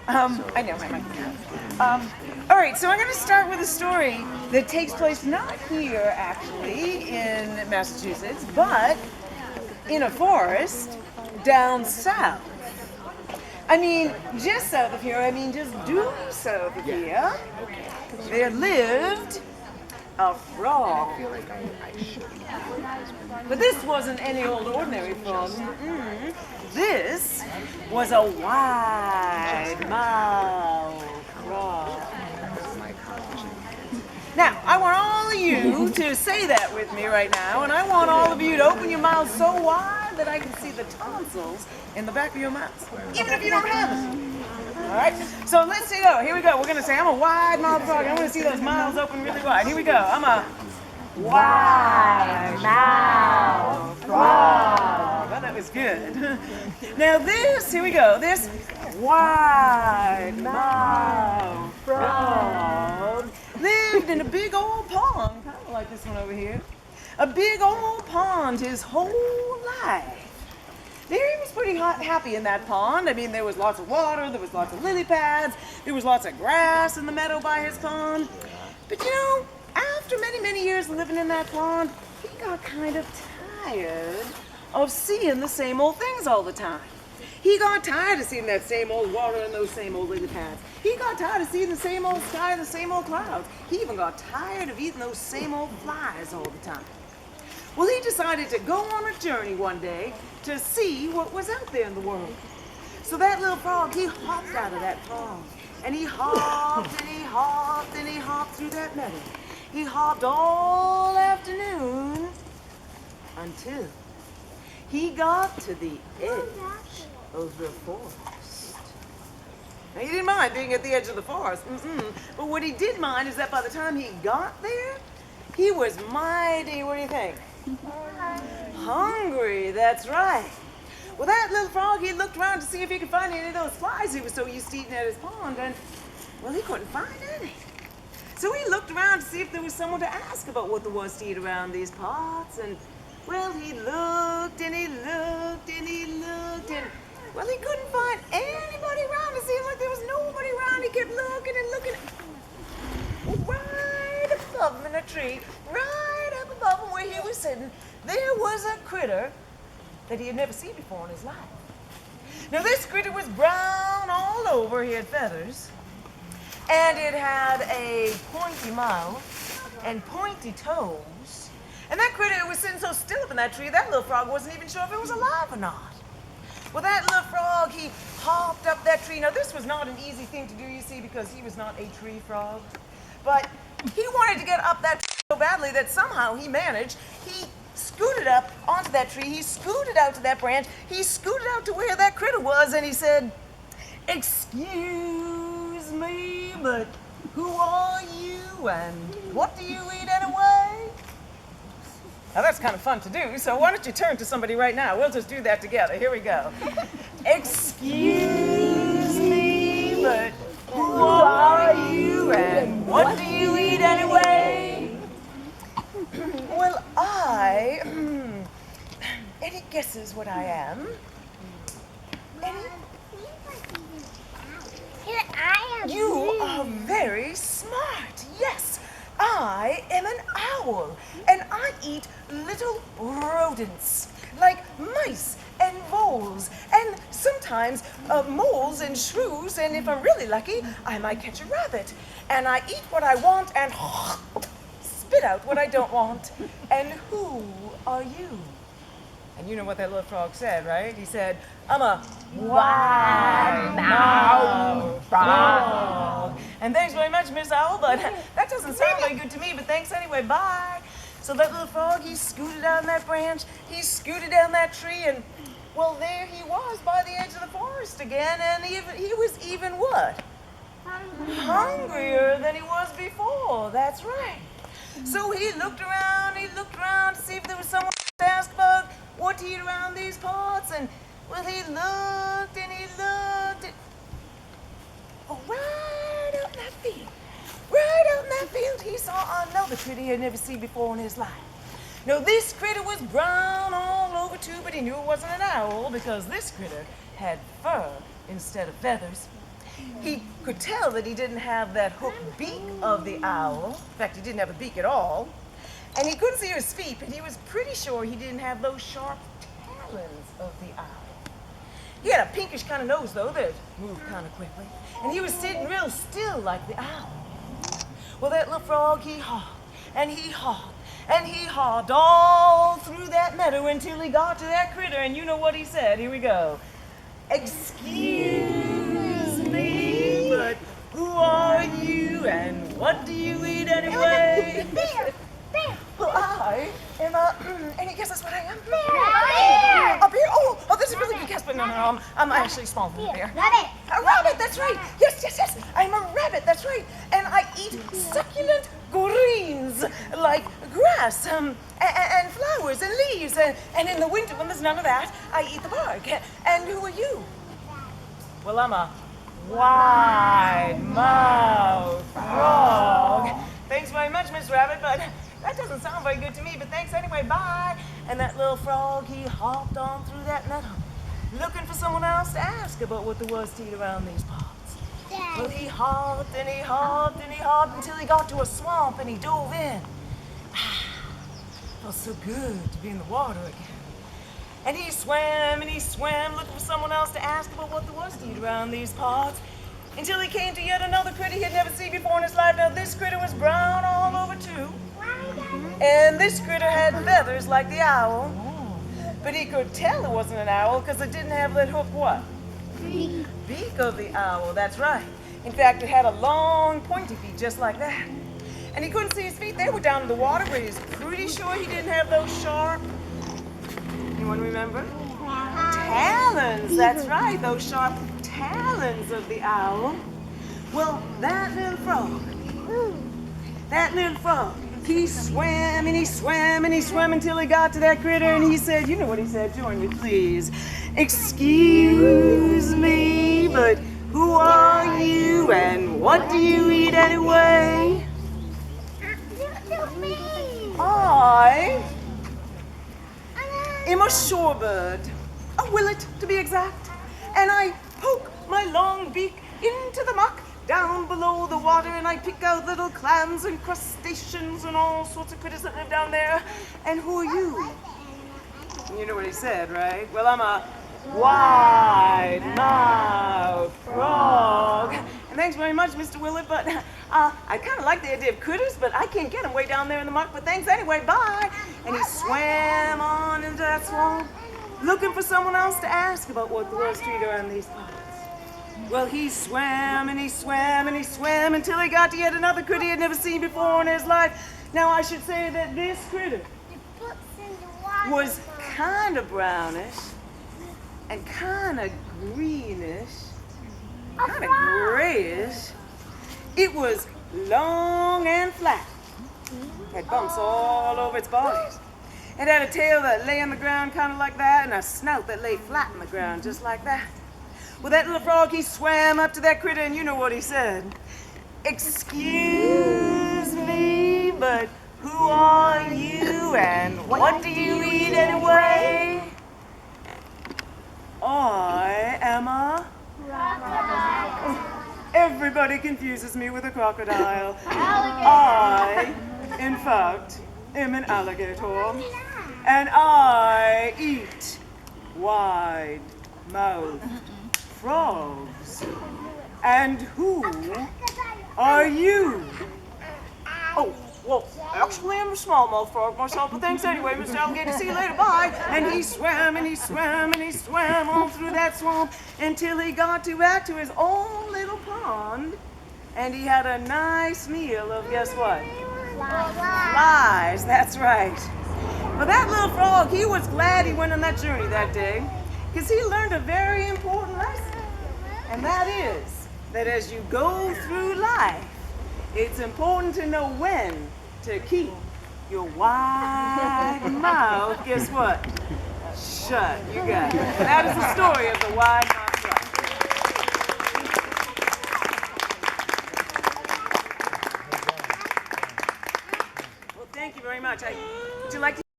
I know, my all right, so I'm going to start with a story that takes place not here, actually, in Massachusetts, but in a forest down south. I mean, just south of here, I mean, just due south of here, there lived a frog. But this wasn't any old ordinary frog. This was a wide-mouthed frog. Now, I want all of you to say that with me right now, and I want all of you to open your mouths so wide that I can see the tonsils in the back of your mouths, even if you don't have them. All right, so let's go. Here we go. We're going to say, I'm a wide-mouthed frog. I want to see those mouths open really wide. Here we go. I'm a wide-mouthed frog. Well, that was good. Now this, here we go. This wide-mouthed frog lived in a big old pond, kind of like this one over here. A big old pond his whole life. There he was pretty happy in that pond. I mean, there was lots of water, there was lots of lily pads, there was lots of grass in the meadow by his pond. But you know, after many, many years living in that pond, he got kind of tired of seeing the same old things all the time. He got tired of seeing that same old water and those same old lily pads. He got tired of seeing the same old sky and the same old clouds. He even got tired of eating those same old flies all the time. Well, he decided to go on a journey one day to see what was out there in the world. So that little frog, he hopped out of that pond. And he hopped and he hopped and he hopped through that meadow. He hopped all afternoon until he got to the edge of the forest. Now, he didn't mind being at the edge of the forest, but what he did mind is that by the time he got there, he was mighty, what do you think? Hungry, that's right. Well, that little frog, he looked around to see if he could find any of those flies he was so used to eating at his pond, and, well, he couldn't find any. So he looked around to see if there was someone to ask about what there was to eat around these parts, and, well, he looked and he looked and he looked, and, well, he couldn't find anybody around. It seemed like there was nobody around. He kept looking and looking. Right above him in a tree, right up above him where he was sitting, there was a critter that he had never seen before in his life. Now, this critter was brown all over. He had feathers, and it had a pointy mouth and pointy toes. And that critter was sitting so still up in that tree, that little frog wasn't even sure if it was alive or not. Well, that little frog, he hopped up that tree. Now, this was not an easy thing to do, you see, because he was not a tree frog. But he wanted to get up that tree so badly that somehow he managed. He scooted up onto that tree. He scooted out to that branch. He scooted out to where that critter was, and he said, "Excuse me, but who are you, and what do you eat anyway?" Now, that's kind of fun to do, so why don't you turn to somebody right now? We'll just do that together. Here we go. Excuse me, but who are you, and what do you eat anyway? Well, any guesses what I am? Any? Here I am. You are very smart. Yes, I am an owl, and I eat little rodents like mice and voles, and sometimes moles and shrews, and if I'm really lucky, I might catch a rabbit. And I eat what I want and spit out what I don't want. And who are you? And you know what that little frog said, right? He said, "I'm a wide-mouthed frog." And thanks very much, Miss Owl, but that doesn't sound very good to me, but thanks anyway, bye. So that little frog, he scooted down that branch, he scooted down that tree, and, well, there he was by the edge of the forest again, and he was even what? Hungrier than he was before, that's right. So he looked around to see if there was someone to ask about what to eat around these parts, and, well, he looked and he looked, and, oh, right out in that field, he saw another critter he had never seen before in his life. Now, this critter was brown all over too, but he knew it wasn't an owl because this critter had fur instead of feathers. He could tell that he didn't have that hooked beak of the owl. In fact, he didn't have a beak at all. And he couldn't see his feet, but he was pretty sure he didn't have those sharp talons of the owl. He had a pinkish kind of nose, though, that moved kind of quickly. And he was sitting real still like the owl. Well, that little frog, he hopped, and he hopped, and he hopped all through that meadow until he got to that critter, and you know what he said. Here we go. Excuse me, but who are you, and what do you eat anyway? Bear! Well, I am any guesses what I am? Bear! A bear? Oh, this is a really good guess, but no, I'm actually smaller than a bear. Rabbit! A rabbit, that's right. Yes. I'm a rabbit, that's right. And I eat succulent greens like grass and flowers and leaves. And in the winter, when there's none of that, I eat the bark. And who are you? Well, I'm a wide-mouthed frog. Thanks very much, Miss Rabbit, but that doesn't sound very good to me, but thanks anyway, bye. And that little frog, he hopped on through that meadow, looking for someone else to ask about what there was to eat around these parts. Well, he hopped and he hopped and he hopped until he got to a swamp and he dove in. Felt so good to be in the water again. And he swam, looking for someone else to ask about what there was to eat around these parts, until he came to yet another critter he had never seen before in his life. Now, this critter was brown all over, too. And this critter had feathers like the owl. But he could tell it wasn't an owl because it didn't have that hooked what? Beak of the owl, that's right. In fact, it had a long, pointy beak just like that. And he couldn't see his feet. They were down in the water, but he was pretty sure he didn't have those sharp, anyone remember? Talons, that's right, those sharp talons of the owl. Well, that little frog, he swam and he swam and he swam until he got to that critter, and he said, you know what he said, join me please. Excuse me, but who are you and what do you eat anyway? I am a shorebird, a willet to be exact, and I poke my long beak into the muck down below the water, and I pick out little clams and crustaceans and all sorts of critters that live down there. And who are you? You know what he said, right? Well, I'm a wide-mouthed frog. And thanks very much, Mr. Willett, but I kind of like the idea of critters, but I can't get them way down there in the muck, but thanks anyway, bye. And he swam on into that swamp, looking for someone else to ask about what there was to eat around these parts. Well, he swam and he swam and he swam until he got to yet another critter he had never seen before in his life. Now, I should say that this critter was kind of brownish and kind of greenish, kind of grayish. It was long and flat. It had bumps all over its body. It had a tail that lay on the ground kind of like that, and a snout that lay flat on the ground just like that. Well, that little frog, he swam up to that critter, and you know what he said. Excuse me, but who are you and what do you eat anyway? I am a... Everybody confuses me with a crocodile. I, in fact, am an alligator. And I eat wide-mouthed frogs. And who are you? Oh, well, actually I'm a smallmouth frog myself, but thanks anyway, Mr. Alligator. See you later, bye. And he swam and he swam and he swam all through that swamp until he got back to his own little pond. And he had a nice meal of, guess what? Flies, that's right. Well, that little frog, he was glad he went on that journey that day, because he learned a very important lesson. And that is that as you go through life, it's important to know when to keep your wide mouth, guess what? Shut. You got it. That is the story of the wide-mouthed frog. Well, thank you very much. Would you like to